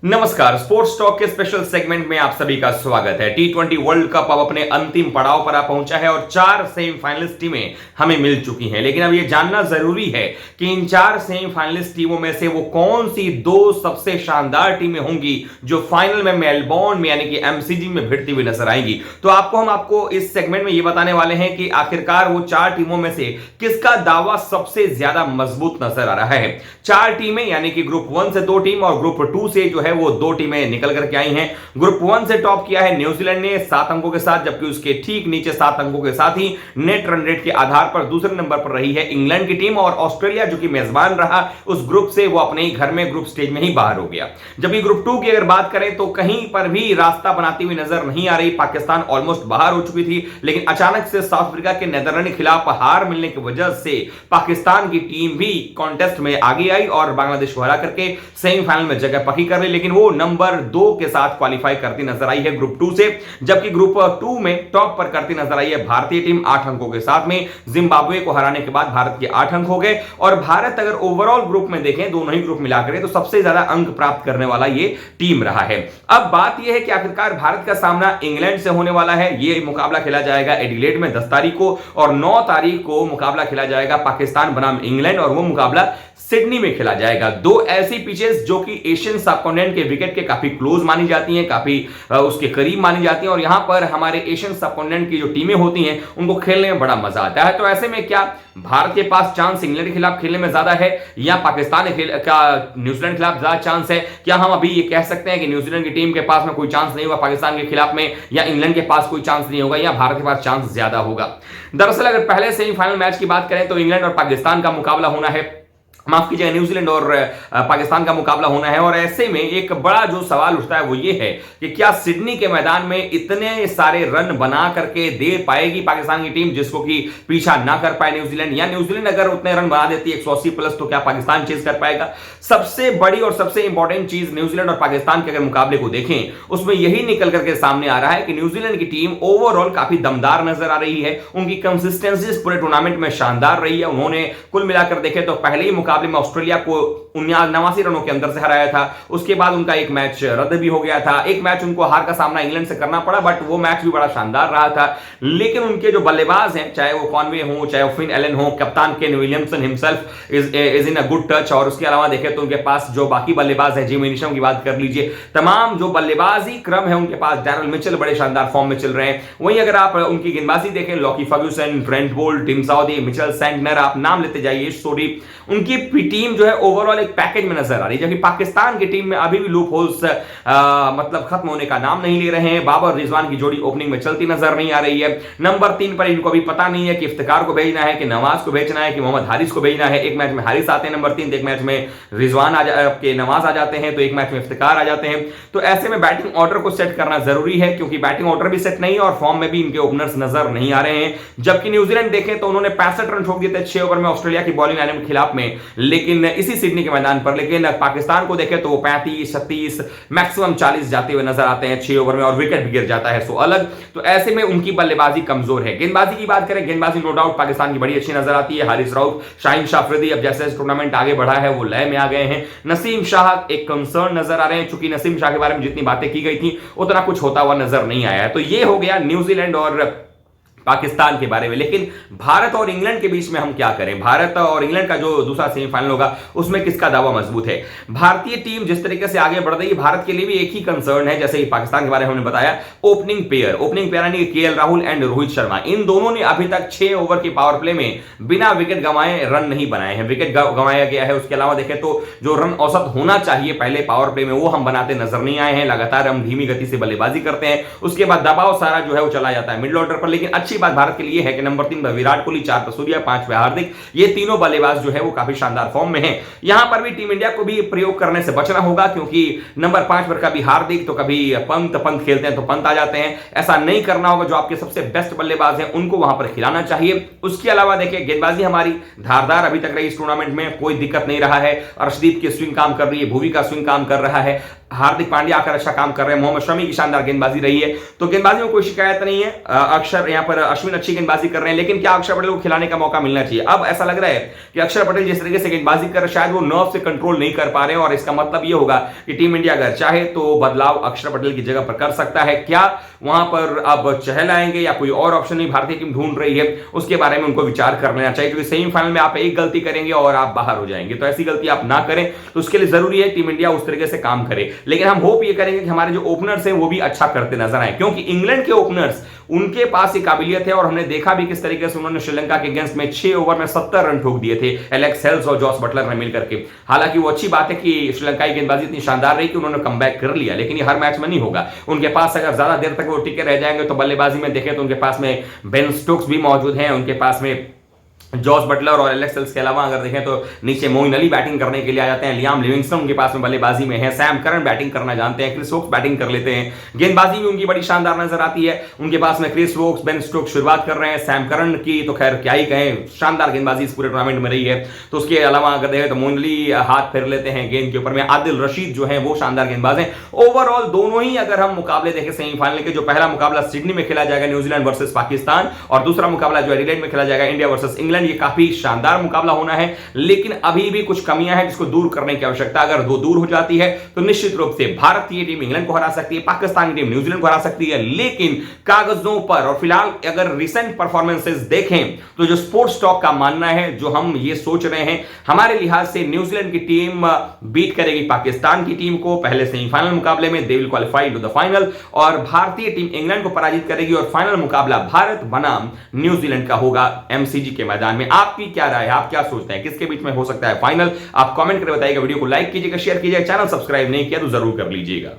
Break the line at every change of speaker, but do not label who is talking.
नमस्कार, sports talk के special segment में आप सभी का स्वागत है। टी20 वर्ल्ड कप अब अपने अंतिम पड़ाव पर आ पहुंचा है और 4 सेमीफाइनलिस्ट टीमें हमें मिल चुकी हैं। लेकिन अब यह जानना जरूरी है कि इन 4 सेमीफाइनलिस्ट टीमों में से वो कौन सी 2 सबसे शानदार टीमें होंगी जो फाइनल में मेलबोर्न में यानी कि एमसीजी में भिड़ती हुई नजर आएंगी। तो हम आपको इस सेगमेंट में यह बताने वाले हैं कि आखिरकार वो 4 टीमों में से किसका दावा सबसे ज्यादा मजबूत नजर आ रहा है। 4 टीमें यानी कि ग्रुप 1 से 2 टीम और ग्रुप 2 से जो है वो 2 टीमें निकल करके आई हैं। ग्रुप 1 से टॉप किया है न्यूजीलैंड ने 7 अंकों के साथ, जबकि उसके ठीक नीचे 7 अंकों के साथ ही नेट रन रेट के आधार पर दूसरे नंबर पर रही है इंग्लैंड की टीम। और ऑस्ट्रेलिया जो कि मेजबान रहा उस ग्रुप से वो अपने ही घर में ग्रुप स्टेज में ही बाहर हो गया। जबकि ग्रुप 2 की अगर बात करें तो कहीं पर भी रास्ता बनाती हुई नजर नहीं आ रही। पाकिस्तान ऑलमोस्ट बाहर हो चुकी थी, लेकिन अचानक से साउथ अफ्रीका के नीदरलैंड के खिलाफ हार मिलने की वजह से पाकिस्तान की टीम भी कॉन्टेस्ट में आगे आई और बांग्लादेश को हरा करके सेमीफाइनल में जगह पक्की कर ली। लेकिन वो नंबर 2 के साथ क्वालिफाई करती नजर आई है ग्रुप 2 से। जबकि ग्रुप 2 में टॉप पर करती नजर आई है भारतीय टीम 8 अंकों के साथ में। जिम्बाब्वे को हराने के बाद भारत के 8 अंक हो गए और भारत अगर ओवरऑल ग्रुप में देखें, दोनों ही ग्रुप मिलाकर तो सबसे ज्यादा अंक प्राप्त करने वाला ये टीम रहा है। अब बात यह है कि आखिरकार भारत का सामना इंग्लैंड से होने वाला है। यह मुकाबला खेला जाएगा एडिलेड में 10 तारीख को और 9 तारीख को मुकाबला खेला जाएगा पाकिस्तान बनाम इंग्लैंड और वो मुकाबला सिडनी में खेला जाएगा। 2 ऐसी पिचेस जो कि एशियन सबकॉन्टिनेंट के विकेट के काफी क्लोज मानी जाती हैं, काफी उसके करीब मानी जाती हैं और यहां पर हमारे एशियन सबकॉन्टिनेंट की जो टीमें होती हैं उनको खेलने में बड़ा मजा आता है। तो ऐसे में क्या भारत के पास चांस इंग्लैंड के खिलाफ खेलने में ज्यादा है या पाकिस्तान का न्यूजीलैंड के खिलाफ ज्यादा चांस है? क्या हम अभी ये कह सकते हैं कि न्यूजीलैंड की टीम के पास में कोई चांस नहीं होगा पाकिस्तान के खिलाफ में, या इंग्लैंड के पास कोई चांस नहीं होगा, या भारत के पास चांस ज्यादा होगा? दरअसल अगर पहले सेमीफाइनल मैच की बात करें तो इंग्लैंड और पाकिस्तान का मुकाबला होना है, माफ कीजिएगा न्यूजीलैंड और पाकिस्तान का मुकाबला होना है। और ऐसे में एक बड़ा जो सवाल उठता है वो ये है कि क्या सिडनी के मैदान में इतने सारे रन बना करके दे पाएगी पाकिस्तान की टीम जिसको कि पीछा ना कर पाए न्यूजीलैंड, या न्यूजीलैंड अगर उतने रन बना देती है 180 प्लस तो क्या पाकिस्तान चेज कर पाएगा? सबसे बड़ी और सबसे इंपॉर्टेंट चीज न्यूजीलैंड और पाकिस्तान के अगर मुकाबले को देखें उसमें यही निकल करके सामने आ रहा है कि न्यूजीलैंड की टीम ओवरऑल काफी दमदार नजर आ रही है। उनकी कंसिस्टेंसी पूरे टूर्नामेंट में शानदार रही है। उन्होंने कुल मिलाकर देखे तो पहले ही मुकाबले में ऑस्ट्रेलिया को 89 रनों के अंदर से हराया था। उसके बाद उनका एक मैच रद्द भी हो गया था। एक मैच उनको हार का सामना इंग्लैंड से करना पड़ा, बट वो मैच भी बड़ा शानदार रहा था। लेकिन उनके जो बल्लेबाज हैं, चाहे वो कॉनवे हो, चाहे वो फिन एलन हो, कप्तान Kane Williamson himself is in a good touch. और उसके अलावा देखें तो उनके पास जो बाकी बल्लेबाज हैं, जिम निशम की बात कर लीजिए, तमाम जो बल्लेबाजी क्रम है उनके पास, डैरल मिचेल बड़े शानदार फॉर्म में चल रहे हैं। वहीं अगर आप उनकी गेंदबाजी देखें, Lockie Ferguson, Trent Boult, Tim Southee, Mitchell Santner, आप नाम लेते जाइए, स्टोरी, उनकी टीम जो है ओवरऑल एक पैकेज में नजर आ रही है। जबकि पाकिस्तान की टीम में अभी भी लूप होल्स मतलब खत्म होने का नाम नहीं ले रहे हैं। बाबर रिजवान की जोड़ी ओपनिंग में चलती नजर नहीं आ रही है। नंबर 3 पर इनको अभी पता नहीं है कि इफ्तिकार को भेजना है, कि नवाज को भेजना है, कि मोहम्मद हारिस को भेजना है। एक मैच में हारिस आते हैं नंबर 3, एक मैच में रिजवान आपके नवाज आ जाते हैं, तो एक मैच में इफ्तिकार आ जाते हैं। तो ऐसे में बैटिंग ऑर्डर को सेट करना जरूरी है, क्योंकि बैटिंग ऑर्डर भी सेट नहीं है और फॉर्म में भी इनके ओपनर्स नजर नहीं आ रहे हैं। जबकि न्यूजीलैंड देखें तो उन्होंने 65 रन ठोक दिए थे 6 ओवर में ऑस्ट्रेलिया की बॉलिंग लाइन के खिलाफ में, लेकिन इसी सिडनी के मैदान पर। लेकिन पाकिस्तान को देखें तो वो 35, 36, मैक्सिमम 40 जाते हुए नजर आते हैं 6 ओवर में और विकेट भी गिर जाता है सो अलग। तो ऐसे में उनकी बल्लेबाजी कमजोर है। गेंदबाजी की बात करें, गेंदबाजी नो डाउट पाकिस्तान की बड़ी अच्छी नजर आती है। हारिस राउफ, शाहीन शाह अफरीदी अब जैसे टूर्नामेंट आगे बढ़ा है वो लय में आ गए हैं। नसीम शाह एक कंसर्न नजर आ रहे हैं, चूंकि नसीम शाह के बारे में जितनी बातें की गई थी उतना कुछ होता हुआ नजर नहीं आया है। तो ये हो गया न्यूजीलैंड और पाकिस्तान के बारे में। लेकिन भारत और इंग्लैंड के बीच में हम क्या करें? भारत और इंग्लैंड का जो दूसरा सेमीफाइनल होगा उसमें किसका दावा मजबूत है? भारतीय टीम जिस तरीके से आगे बढ़ रही है, भारत के लिए भी एक ही कंसर्न है, जैसे ही पाकिस्तान के बारे में हमने बताया, ओपनिंग पेयर यानी केएल राहुल एंड रोहित शर्मा। इन दोनों ने अभी तक 6 ओवर के पावर प्ले में बिना विकेट गंवाए रन नहीं बनाए हैं। विकेट गंवाया गया है, उसके अलावा देखें तो जो रन औसत होना चाहिए पहले पावर प्ले में वो हम बनाते नजर नहीं आए हैं। लगातार हम धीमी गति से बल्लेबाजी करते हैं, उसके बाद दबाव सारा जो है वो चला जाता है मिडिल ऑर्डर पर। लेकिन अच्छी बात भारत के लिए है कि नंबर 3 पर विराट कोहली, 4 पर सूर्या, 5 पे हार्दिक, ये तीनों बल्लेबाज जो है वो काफी शानदार फॉर्म में हैं। यहां पर भी टीम इंडिया को भी प्रयोग करने से बचना होगा, क्योंकि नंबर 5 पर कभी हार्दिक तो कभी पंत खेलते हैं तो पंत आ जाते हैं। ऐसा नहीं करना होगा। जो आपके सबसे बेस्ट बल्लेबाज हैं उनको वहां पर खिलाना चाहिए। उसके अलावा देखिए गेंदबाजी हमारी धारदार अभी तक रही इस टूर्नामेंट में, कोई दिक्कत नहीं रहा है। अर्शदीप की स्विंग काम कर रही है, भुवी का स्विंग काम कर रहा है। हार्दिक पांड्या आकर अच्छा काम कर रहे हैं, मोहम्मद शमी की शानदार गेंदबाजी रही है, तो गेंदबाजी में कोई शिकायत नहीं है। अक्षर यहां पर अश्विन अच्छी गेंदबाजी कर रहे हैं, लेकिन क्या अक्षर पटेल को खिलाने का मौका मिलना चाहिए? अब ऐसा लग रहा है कि अक्षर पटेल जिस तरीके से गेंदबाजी कर रहे हैं शायद वो नर्व से कंट्रोल नहीं कर पा रहे हैं, और इसका मतलब यह होगा कि टीम इंडिया अगर चाहे तो बदलाव अक्षर पटेल की जगह पर कर सकता है। क्या वहां पर अब चहल आएंगे या कोई और ऑप्शन नहीं भारतीय टीम ढूंढ रही है, उसके बारे में उनको विचार कर लेना चाहिए, क्योंकि सेमीफाइनल में आप एक गलती करेंगे और आप बाहर हो जाएंगे, तो ऐसी गलती आप ना करें। तो उसके लिए जरूरी है टीम इंडिया उस तरीके से काम करे, लेकिन हम होप ये करेंगे कि हमारे जो ओपनर्स हैं वो भी अच्छा करते नजर आए, क्योंकि इंग्लैंड के ओपनर्स उनके पास ये काबिलियत है, और हमने देखा भी किस तरीके से उन्होंने श्रीलंका के अगेंस्ट में 6 ओवर में 70 रन ठोक दिए थे एलेक्स हेल्स और जॉस बटलर ने मिलकर के। हालांकि वो अच्छी बात है कि श्रीलंकाई गेंदबाजी इतनी शानदार रही कि उन्होंने कमबैक कर लिया, लेकिन ये हर मैच में नहीं होगा। उनके पास अगर ज्यादा देर तक वो टिके रह जाएंगे तो बल्लेबाजी में देखें तो उनके पास में बेन स्टोक्स भी मौजूद हैं, उनके पास में जॉस बटलर और एलेक्स हेल्स के अलावा अगर देखें तो नीचे मोइन अली बैटिंग करने के लिए आ जाते हैं, लियाम लिविंगस्टन उनके पास में बल्लेबाजी में है, सैम करन बैटिंग करना जानते हैं, क्रिस वोक्स बैटिंग कर लेते हैं, गेंदबाजी भी उनकी बड़ी शानदार नजर आती है। उनके पास में क्रिस वोक्स, बेन स्टोक्स शुरुआत कर रहे हैं, सैम करन की तो खैर क्या ही कहें, शानदार गेंदबाजी इस पूरे टूर्नामेंट में रही है। तो उसके अलावा अगर देखें तो मोइन अली हाथ फेर लेते हैं गेंद के ऊपर में, आदिल रशीद जो है वो शानदार गेंदबाज हैं। ओवरऑल दोनों ही अगर हम मुकाबले देखें सेमीफाइनल के, जो पहला मुकाबला सिडनी में खेला जाएगा न्यूजीलैंड वर्सेस पाकिस्तान, और दूसरा मुकाबला जो एडिलेड में खेला जाएगा इंडिया वर्सेस इंग्लैंड, ये काफी शानदार मुकाबला होना है, लेकिन अभी भी कुछ कमियां हैं जिसको दूर करने की आवश्यकता। अगर दो दूर हो जाती है तो निश्चित रूप से भारतीय टीम इंग्लैंड को हरा सकती है, पाकिस्तान की टीम न्यूजीलैंड को हरा सकती है, लेकिन कागजों पर और फिलहाल अगर रिसेंट परफॉर्मेंसेस देखें तो जो स्पोर्ट्स टॉक का मानना है, जो हम ये सोच रहे हैं, हमारे लिहाज से न्यूजीलैंड की टीम बीट करेगी पाकिस्तान की टीम को पहले सेमीफाइनल मुकाबले में, they will qualify to the final, और भारतीय टीम इंग्लैंड को पराजित करेगी और फाइनल मुकाबला भारत बनाम न्यूजीलैंड का होगा एमसीजी के मैदान में। आपकी क्या राय है, आप क्या सोचते हैं, किसके बीच में हो सकता है फाइनल? आप कमेंट करके बताइएगा, वीडियो को लाइक कीजिएगा, शेयर कीजिएगा, चैनल सब्सक्राइब नहीं किया तो जरूर कर लीजिएगा।